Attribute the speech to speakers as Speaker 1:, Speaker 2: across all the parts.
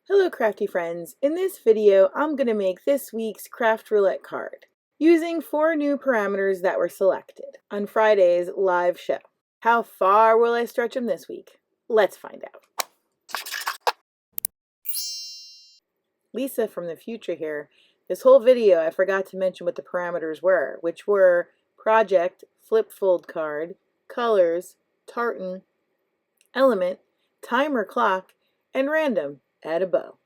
Speaker 1: Hello crafty friends, in this video I'm going to make this week's Craft Roulette card using 4 new parameters that were selected on Friday's live show. How far will I stretch them this week? Let's find out. Lisa from the future here. This whole video I forgot to mention what the parameters were, which were project, flip fold card, colors, tartan, element, timer clock, and random. Add a bow.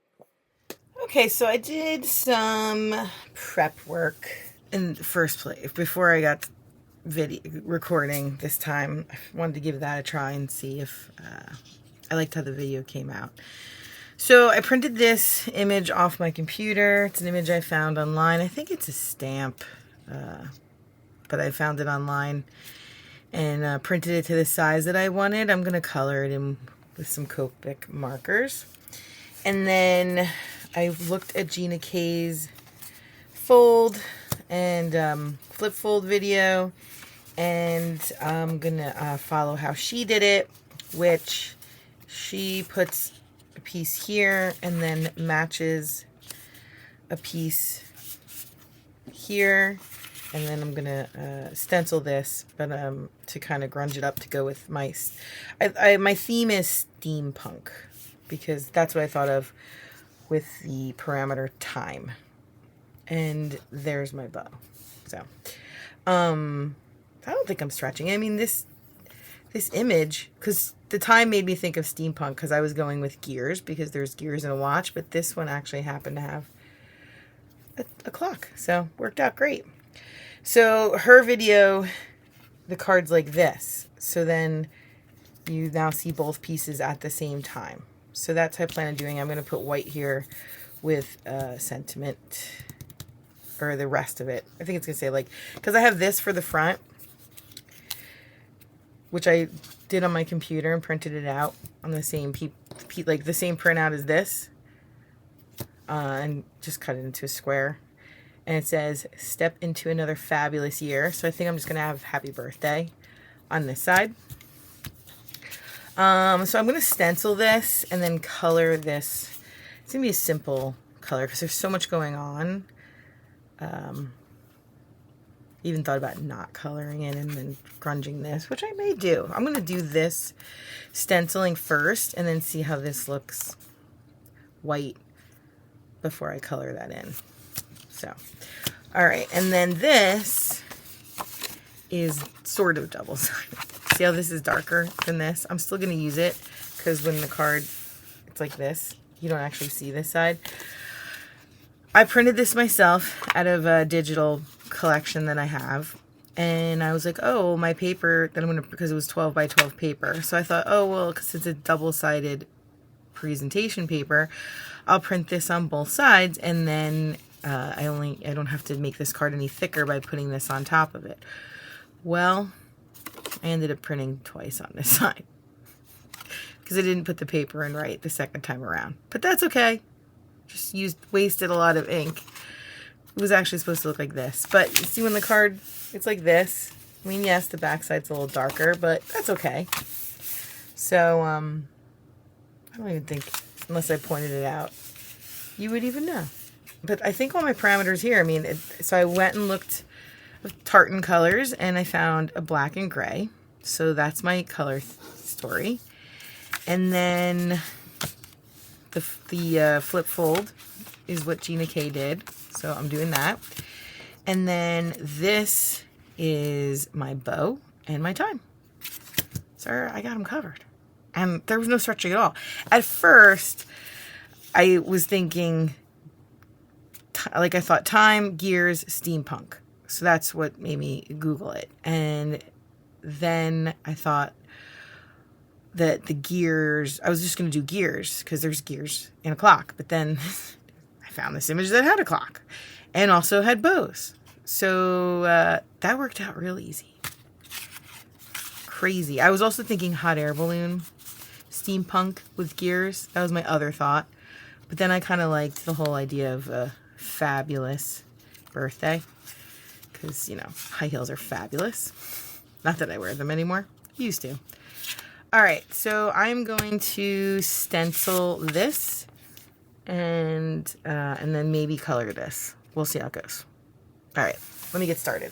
Speaker 1: Okay, so I did some prep work in the first place before I got video recording this time. I wanted to give that a try and see if I liked how the video came out. So I printed this image off my computer. It's an image I found online. I think it's a stamp, but I found it online and printed it to the size that I wanted. I'm going to color it in with some Copic markers. And then I looked at Gina K's fold and flip fold video, and I'm gonna follow how she did it, which she puts a piece here and then matches a piece here, and then I'm gonna stencil this, but to kind of grunge it up to go with my my theme is steampunk, because that's what I thought of with the parameter time. And there's my bow. So I don't think I'm stretching. I mean, this image, because the time made me think of steampunk, because I was going with gears, because there's gears in a watch, but this one actually happened to have a clock, so worked out great. So her video, the card's like this, so then you now see both pieces at the same time. So that's how I plan on doing. I'm going to put white here with sentiment, or the rest of it. I think it's going to say, like, because I have this for the front, which I did on my computer and printed it out on the same like the same printout as this, and just cut it into a square. And it says, "Step into another fabulous year." So I think I'm just going to have "Happy Birthday" on this side. So I'm going to stencil this and then color this. It's going to be a simple color because there's so much going on. Even thought about not coloring it and then grunging this, which I may do. I'm going to do this stenciling first and then see how this looks white before I color that in. So, all right. And then this is sort of double-sided. See how this is darker than this? I'm still going to use it because when the card, it's like this. You don't actually see this side. I printed this myself out of a digital collection that I have. And I was like, oh, my paper, that I'm going to, because it was 12 by 12 paper. So I thought, oh, well, because it's a double-sided presentation paper, I'll print this on both sides, and then I don't have to make this card any thicker by putting this on top of it. Well, I ended up printing twice on this side because I didn't put the paper in right the second time around. But that's okay. Just wasted a lot of ink. It was actually supposed to look like this. But you see when the card, it's like this. I mean, yes, the back side's a little darker, but that's okay. So, I don't even think, unless I pointed it out, you would even know. But I think all my parameters here, I mean, so I went and looked with Tartan colors, and I found a black and gray. So that's my color story. And then the flip fold is what Gina K did. So I'm doing that. And then this is my bow and my time. So I got them covered. And there was no stretching at all. At first, I was thinking, like I thought, time, gears, steampunk. So that's what made me Google it. And then I thought that the gears, I was just going to do gears because there's gears in a clock. But then I found this image that had a clock and also had bows. So that worked out real easy. Crazy. I was also thinking hot air balloon, steampunk with gears. That was my other thought. But then I kind of liked the whole idea of a fabulous birthday. Because, you know, high heels are fabulous. Not that I wear them anymore. Used to. All right, so I'm going to stencil this and then maybe color this. We'll see how it goes. All right, let me get started.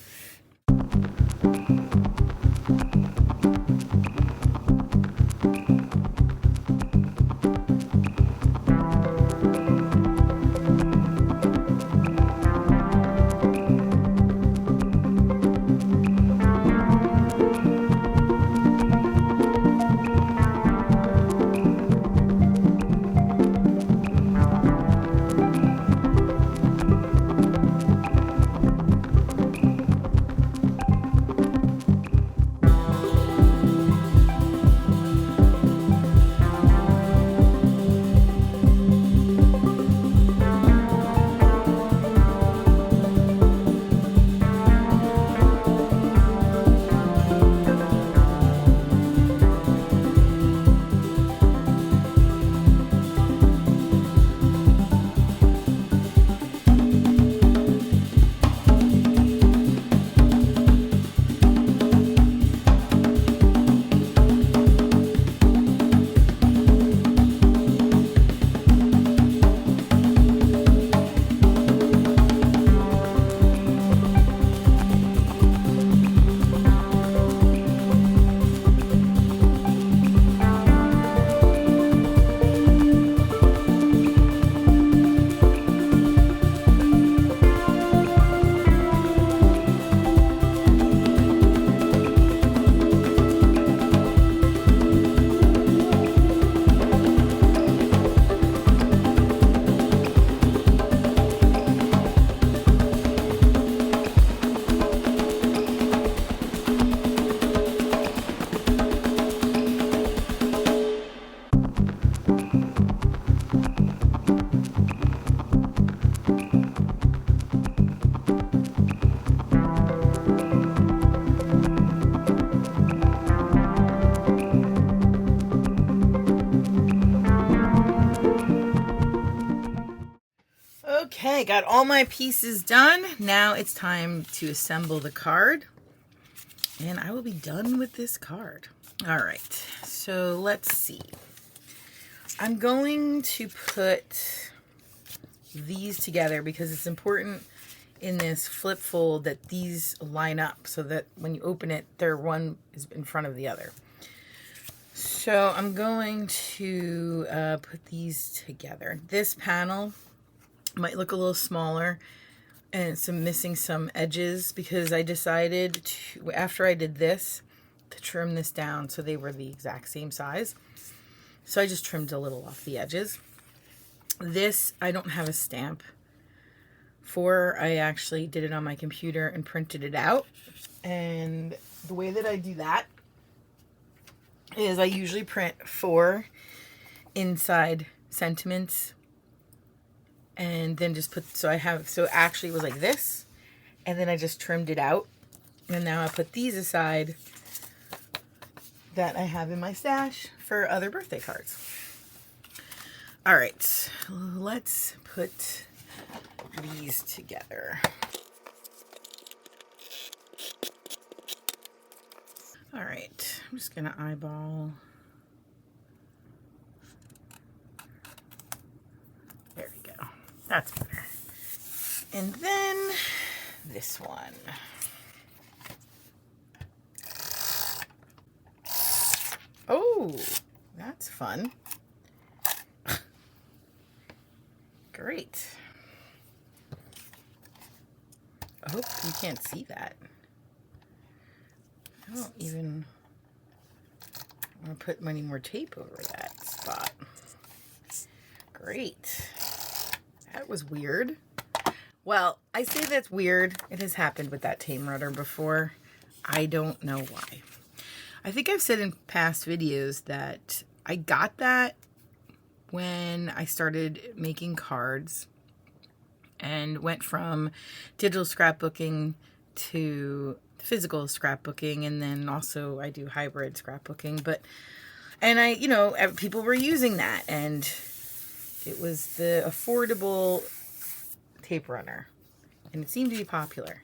Speaker 1: Okay, got all my pieces done. Now it's time to assemble the card, and I will be done with this card. All right, so let's see. I'm going to put these together because it's important in this flip fold that these line up so that when you open it, one is in front of the other. So I'm going to put these together. This panel might look a little smaller and it's missing some edges because I decided to, after I did this, to trim this down so they were the exact same size. So I just trimmed a little off the edges. This I don't have a stamp for. I actually did it on my computer and printed it out. And the way that I do that is I usually print 4 inside sentiments and then just put, so actually it was like this, and then I just trimmed it out, and now I put these aside that I have in my stash for other birthday cards. All right, let's put these together. All right, I'm just gonna eyeball. There we go. That's better. And then this one. Oh, that's fun. Great. I hope you can't see that. I don't even want to put any more tape over that spot. Great. That was weird. Well, I say that's weird. It has happened with that tame rudder before. I don't know why. I think I've said in past videos that I got that when I started making cards and went from digital scrapbooking to physical scrapbooking, and then also I do hybrid scrapbooking. And people were using that, and it was the affordable tape runner, and it seemed to be popular.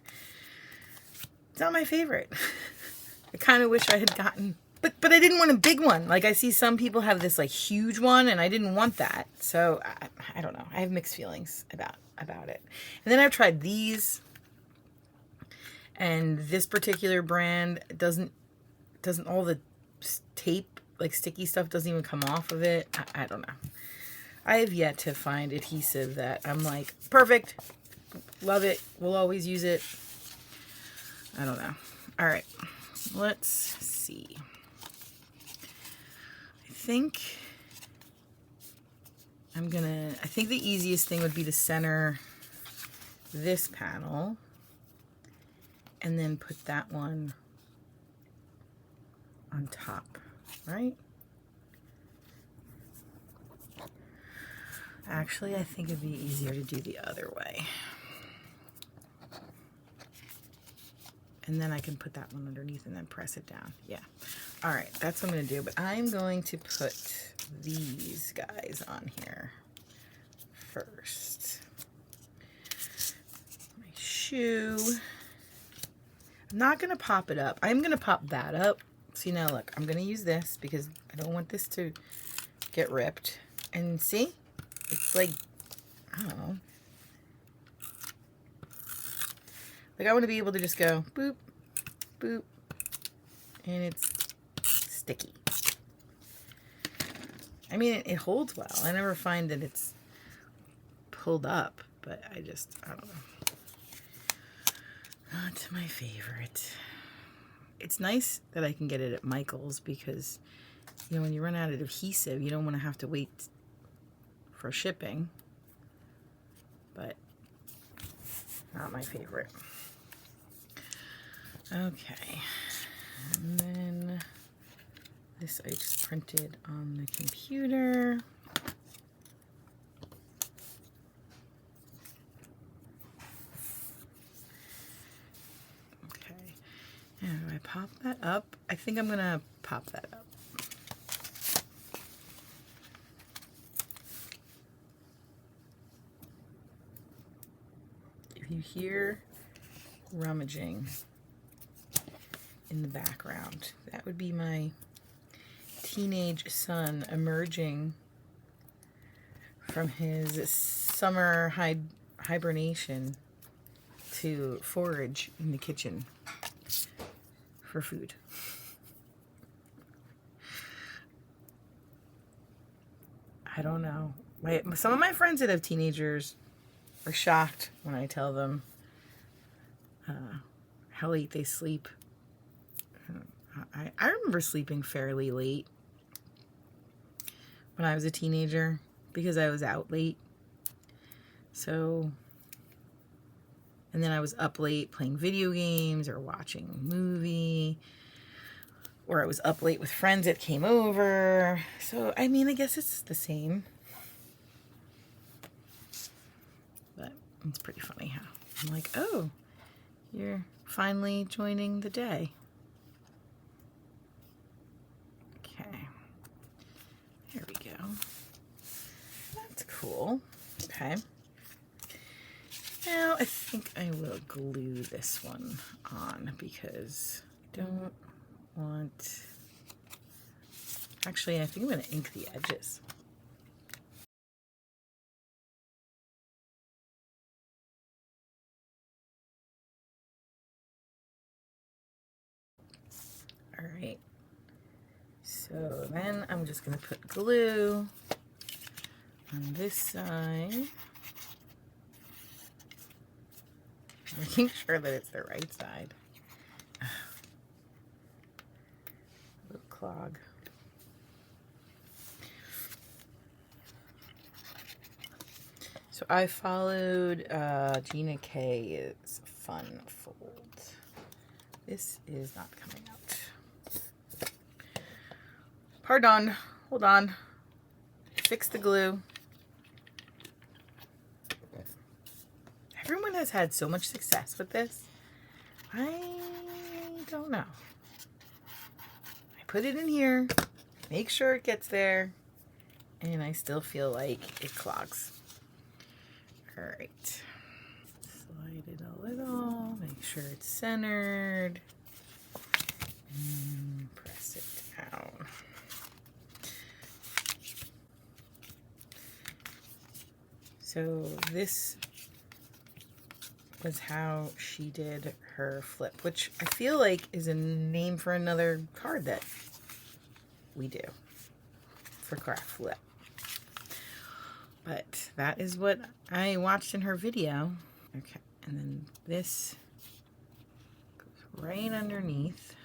Speaker 1: It's not my favorite. I kind of wish I had gotten But I didn't want a big one. Like, I see some people have this like huge one, and I didn't want that. So I don't know. I have mixed feelings about it. And then I've tried these, and this particular brand doesn't all the tape, like sticky stuff, doesn't even come off of it. I don't know. I have yet to find adhesive that I'm like, perfect, love it, we'll always use it. I don't know. All right, let's see. I think the easiest thing would be to center this panel and then put that one on top, right? Actually, I think it'd be easier to do the other way. And then I can put that one underneath and then press it down. Yeah. All right, that's what I'm gonna do. But I'm going to put these guys on here first. My shoe. I'm not gonna pop it up. I'm gonna pop that up. See, now look, I'm gonna use this because I don't want this to get ripped. And see, it's like, I don't know. Like, I want to be able to just go boop, boop, and it's sticky. I mean, it holds well. I never find that it's pulled up, but I don't know. Not my favorite. It's nice that I can get it at Michael's because, you know, when you run out of adhesive, you don't want to have to wait for shipping, but not my favorite. Okay, and then this I just printed on the computer. Okay, and do I pop that up? I think I'm gonna pop that up. If you hear rummaging in the background, that would be my teenage son emerging from his summer hibernation to forage in the kitchen for food. I don't know. Some of my friends that have teenagers are shocked when I tell them how late they sleep. I remember sleeping fairly late when I was a teenager because I was out late. So, and then I was up late playing video games or watching a movie, or I was up late with friends that came over. So, I mean, I guess it's the same. But it's pretty funny how I'm like, oh, you're finally joining the day. Okay, there we go. That's cool. Okay. Now I think I will glue this one on because I don't want... Actually, I think I'm going to ink the edges. All right. So then I'm just going to put glue on this side. Making sure that it's the right side. A little clog. So I followed Gina K's Fun Fold. This is not coming out. Pardon. Hold on. Fix the glue. Everyone has had so much success with this. I don't know. I put it in here, make sure it gets there, and I still feel like it clogs. All right. Slide it a little, make sure it's centered, and press it out. So this was how she did her flip, which I feel like is a name for another card that we do for Craft Roulette. But that is what I watched in her video. Okay, and then this goes right underneath.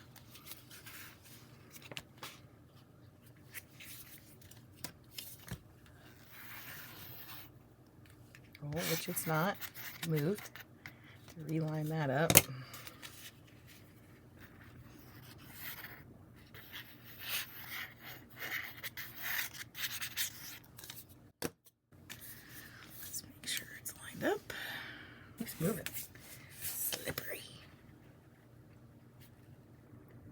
Speaker 1: Oh, which it's not moved. To reline that up. Let's make sure it's lined up. It's moving. Slippery.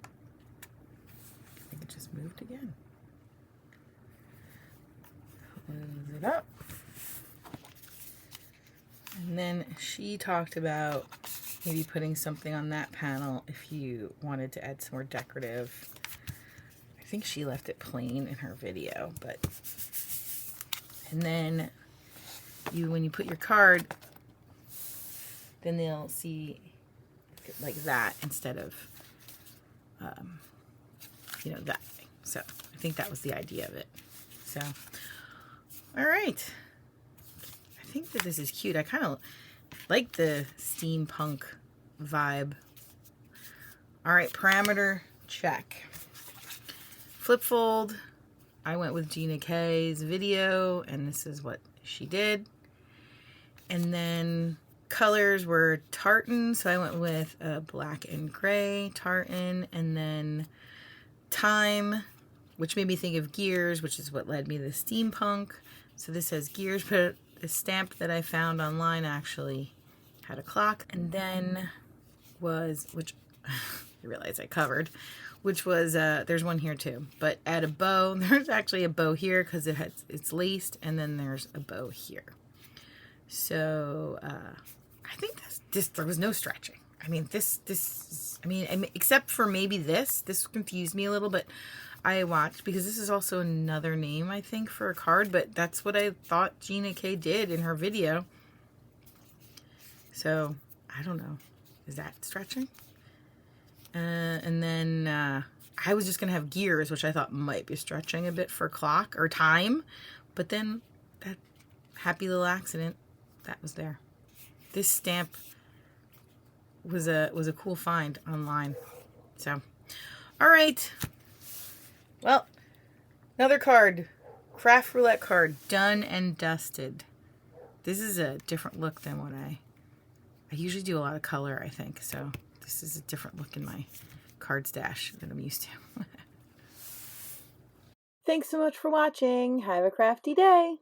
Speaker 1: I think it just moved again. Close it up. And then she talked about maybe putting something on that panel if you wanted to add some more decorative. I think she left it plain in her video, but and then when you put your card, then they'll see like that instead of you know, that thing. So I think that was the idea of it. So all right, I think that this is cute. I kind of like the steampunk vibe. All right, parameter check. Flip fold, I went with Gina K's video, and this is what she did. And then colors were tartan, so I went with black and gray tartan, and then time, which made me think of gears, which is what led me to the steampunk. So this has gears, but the stamp that I found online actually had a clock. And then was, which I realized I covered, which was, there's one here too, but add a bow. There's actually a bow here because it's laced, and then there's a bow here. So I think there was no stretching. I mean, I mean, except for maybe this confused me a little, but I watched, because this is also another name, I think, for a card, but that's what I thought Gina K did in her video. So, I don't know. Is that stretching? And then I was just going to have gears, which I thought might be stretching a bit for clock or time, but then that happy little accident, that was there. This stamp was a cool find online. So, all right. Well, another card, Craft Roulette card, done and dusted. This is a different look than what I usually do a lot of color, I think. So this is a different look in my card stash than I'm used to. Thanks so much for watching. Have a crafty day.